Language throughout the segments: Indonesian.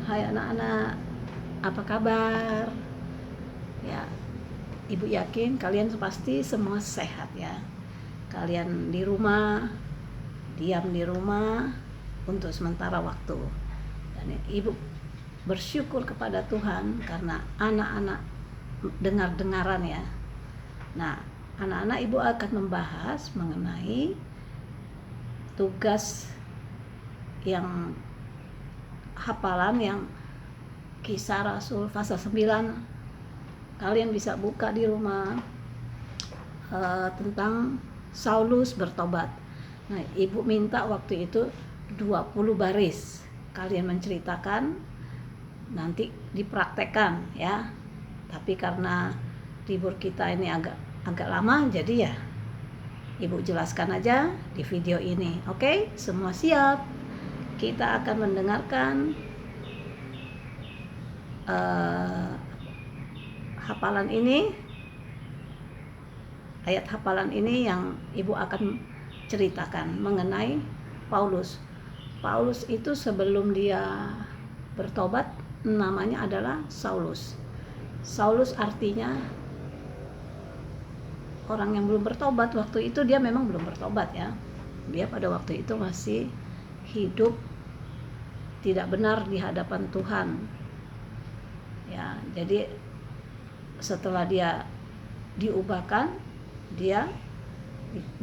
Hai anak-anak, apa kabar? Ya, Ibu yakin kalian pasti semua sehat ya. Kalian di rumah, diam di rumah untuk sementara waktu. Dan Ibu bersyukur kepada Tuhan karena anak-anak dengar-dengaran ya. Nah, anak-anak Ibu akan membahas mengenai tugas yang hafalan yang Kisah Rasul pasal 9. Kalian bisa buka di rumah tentang Saulus bertobat. Nah, Ibu minta waktu itu 20 baris. Kalian menceritakan, nanti dipraktekkan ya. Tapi karena libur kita ini agak lama, jadi ya Ibu jelaskan aja di video ini. Oke, semua siap? Kita akan mendengarkan hafalan ini, ayat hafalan ini yang Ibu akan ceritakan mengenai Paulus. Paulus itu sebelum dia bertobat namanya adalah Saulus. Saulus artinya orang yang belum bertobat. Waktu itu dia memang belum bertobat ya. Dia pada waktu itu masih hidup tidak benar di hadapan Tuhan. Ya, jadi setelah dia diubahkan, dia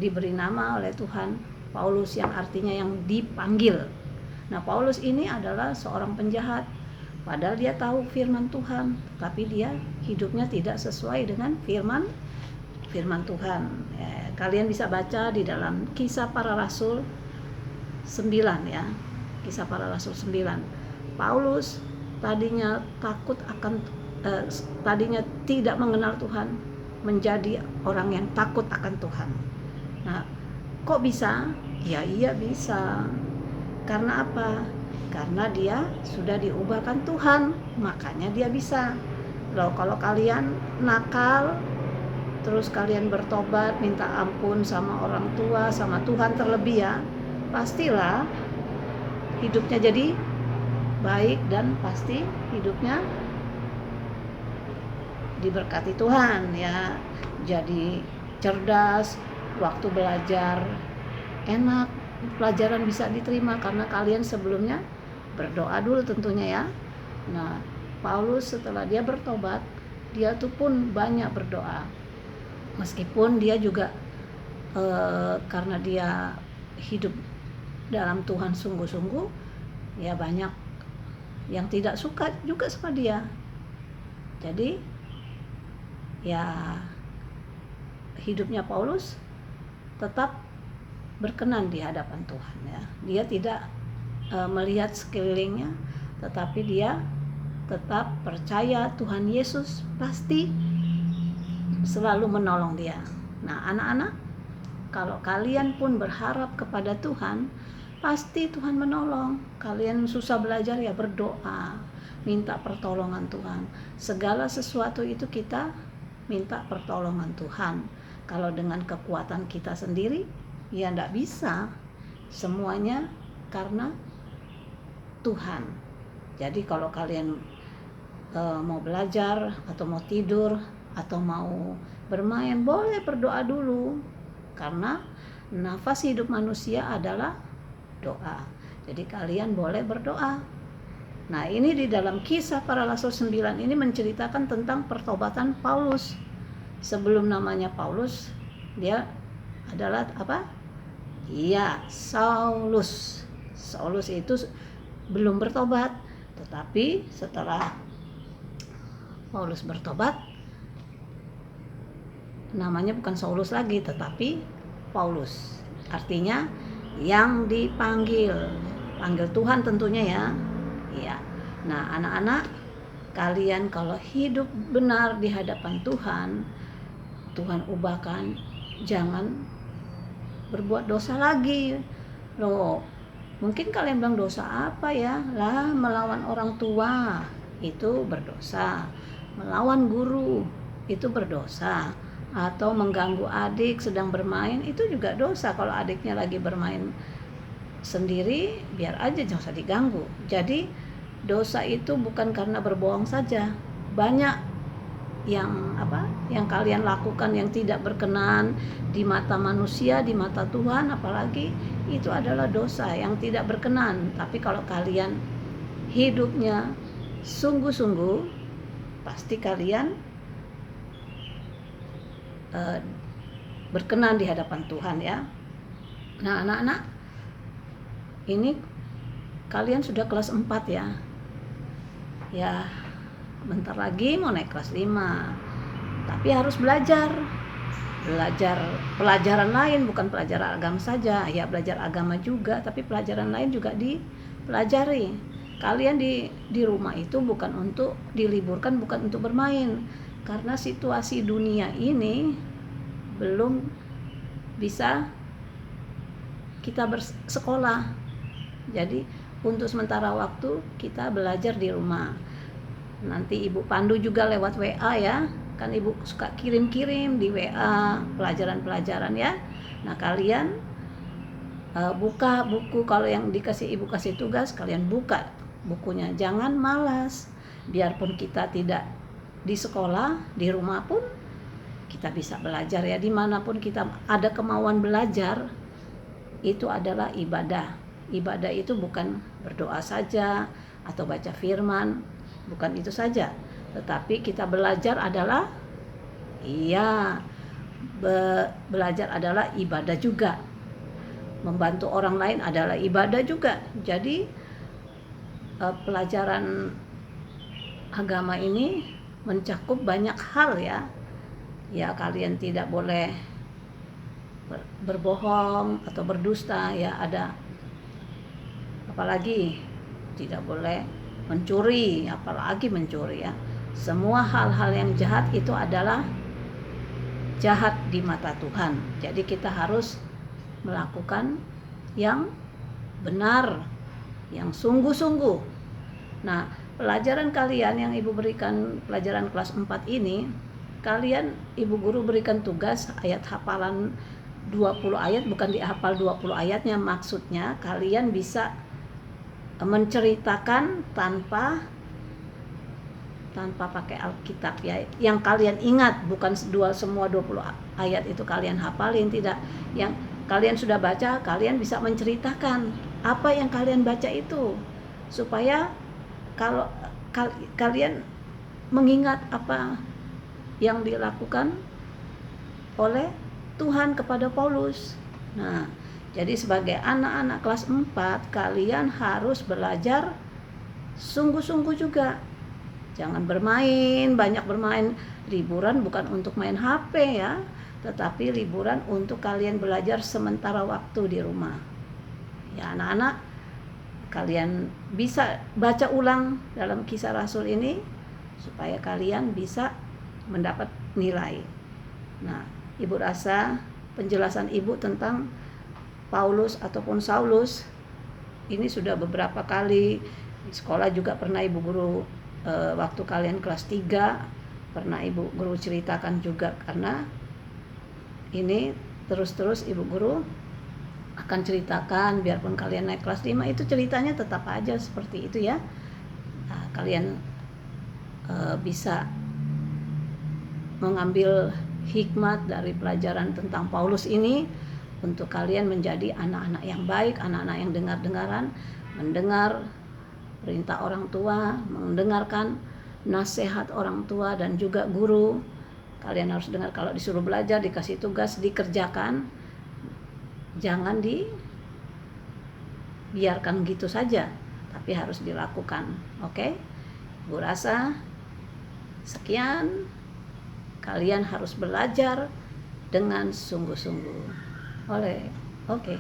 diberi nama oleh Tuhan Paulus yang artinya yang dipanggil. Nah, Paulus ini adalah seorang penjahat. Padahal dia tahu firman Tuhan, tapi dia hidupnya tidak sesuai dengan firman Tuhan. Ya, kalian bisa baca di dalam Kisah Para Rasul 9 ya. Kisah Para Rasul 9. Paulus tadinya tadinya tidak mengenal Tuhan, menjadi orang yang takut akan Tuhan. Nah, kok bisa? Ya, iya bisa. Karena apa? Karena dia sudah diubahkan Tuhan, makanya dia bisa. Loh, kalau kalian nakal, terus kalian bertobat, minta ampun sama orang tua, sama Tuhan terlebih ya, pastilah hidupnya jadi baik dan pasti hidupnya diberkati Tuhan ya. Jadi cerdas, waktu belajar enak, pelajaran bisa diterima karena kalian sebelumnya berdoa dulu tentunya ya. Nah, Paulus setelah dia bertobat, dia tuh pun banyak berdoa. Meskipun dia juga karena dia hidup dalam Tuhan sungguh-sungguh, ya banyak yang tidak suka juga sama dia. Jadi ya hidupnya Paulus tetap berkenan di hadapan Tuhan ya. Dia tidak melihat sekelilingnya, tetapi dia tetap percaya Tuhan Yesus pasti selalu menolong dia. Nah, anak-anak, kalau kalian pun berharap kepada Tuhan, pasti Tuhan menolong. Kalian susah belajar ya berdoa, minta pertolongan Tuhan. Segala sesuatu itu kita minta pertolongan Tuhan. Kalau dengan kekuatan kita sendiri, ya enggak bisa. Semuanya karena Tuhan. Jadi kalau kalian mau belajar atau mau tidur atau mau bermain, boleh berdoa dulu. Karena nafas hidup manusia adalah doa. Jadi kalian boleh berdoa. Nah, ini di dalam Kisah Para Rasul 9 ini menceritakan tentang pertobatan Paulus. Sebelum namanya Paulus, dia adalah apa? Iya, Saulus. Saulus itu belum bertobat, tetapi setelah Paulus bertobat, namanya bukan Saulus lagi, tetapi Paulus. Artinya yang dipanggil, panggil Tuhan tentunya ya. Iya. Nah, anak-anak, kalian kalau hidup benar di hadapan Tuhan, Tuhan ubahkan, jangan berbuat dosa lagi. Loh, mungkin kalian bilang dosa apa ya? Lah, melawan orang tua itu berdosa. Melawan guru itu berdosa. Atau mengganggu adik sedang bermain itu juga dosa. Kalau adiknya lagi bermain sendiri, biar aja, jangan usah diganggu. Jadi dosa itu bukan karena berbohong saja. Banyak yang kalian lakukan yang tidak berkenan di mata manusia, di mata Tuhan, apalagi itu adalah dosa yang tidak berkenan. Tapi kalau kalian hidupnya sungguh-sungguh, pasti kalian berkenan di hadapan Tuhan ya. Nah, anak-anak, ini kalian sudah kelas 4 ya. Ya, bentar lagi mau naik kelas 5. Tapi harus belajar pelajaran lain, bukan pelajaran agama saja. Ya, belajar agama juga, tapi pelajaran lain juga dipelajari. Kalian di rumah itu bukan untuk diliburkan, bukan untuk bermain. Karena situasi dunia ini belum bisa kita bersekolah. Jadi untuk sementara waktu kita belajar di rumah. Nanti Ibu pandu juga lewat WA ya. Kan Ibu suka kirim-kirim di WA pelajaran-pelajaran ya. Nah, kalian buka buku, kalau yang dikasih Ibu kasih tugas, kalian buka bukunya. Jangan malas. Biarpun kita tidak di sekolah, di rumah pun kita bisa belajar ya. Dimanapun kita ada kemauan belajar, itu adalah ibadah. Ibadah itu bukan berdoa saja atau baca firman, bukan itu saja. Tetapi kita belajar adalah belajar adalah ibadah juga. Membantu orang lain adalah ibadah juga. Jadi pelajaran agama ini mencakup banyak hal ya. Ya, kalian tidak boleh berbohong atau berdusta ya, ada apalagi tidak boleh mencuri, apalagi mencuri ya. Semua hal-hal yang jahat itu adalah jahat di mata Tuhan. Jadi kita harus melakukan yang benar, yang sungguh-sungguh. Nah, pelajaran kalian yang Ibu berikan pelajaran kelas 4 ini, kalian Ibu guru berikan tugas ayat hafalan 20 ayat, bukan dihafal 20 ayatnya, maksudnya kalian bisa menceritakan tanpa pakai Alkitab ya. Yang kalian ingat, bukan semua 20 ayat itu kalian hafalin, tidak. Yang kalian sudah baca, kalian bisa menceritakan apa yang kalian baca itu, supaya kalau kalian mengingat apa yang dilakukan oleh Tuhan kepada Paulus. Nah, jadi sebagai anak-anak kelas 4, kalian harus belajar sungguh-sungguh juga. Jangan banyak bermain. Liburan bukan untuk main HP ya, tetapi liburan untuk kalian belajar sementara waktu di rumah. Ya, anak-anak, kalian bisa baca ulang dalam Kisah Rasul ini supaya kalian bisa mendapat nilai. Nah, Ibu rasa penjelasan Ibu tentang Paulus ataupun Saulus ini sudah beberapa kali di sekolah juga pernah Ibu guru, waktu kalian kelas 3 pernah Ibu guru ceritakan juga, karena ini terus-terus Ibu guru akan ceritakan. Biarpun kalian naik kelas 5 itu ceritanya tetap aja seperti itu ya. Nah, kalian bisa mengambil hikmat dari pelajaran tentang Paulus ini untuk kalian menjadi anak-anak yang baik, anak-anak yang dengar-dengaran, mendengar perintah orang tua, mendengarkan nasihat orang tua dan juga guru. Kalian harus dengar, kalau disuruh belajar, dikasih tugas, dikerjakan. Jangan dibiarkan gitu saja, tapi harus dilakukan. Oke? Bu rasa sekian. Kalian harus belajar dengan sungguh-sungguh. Oke.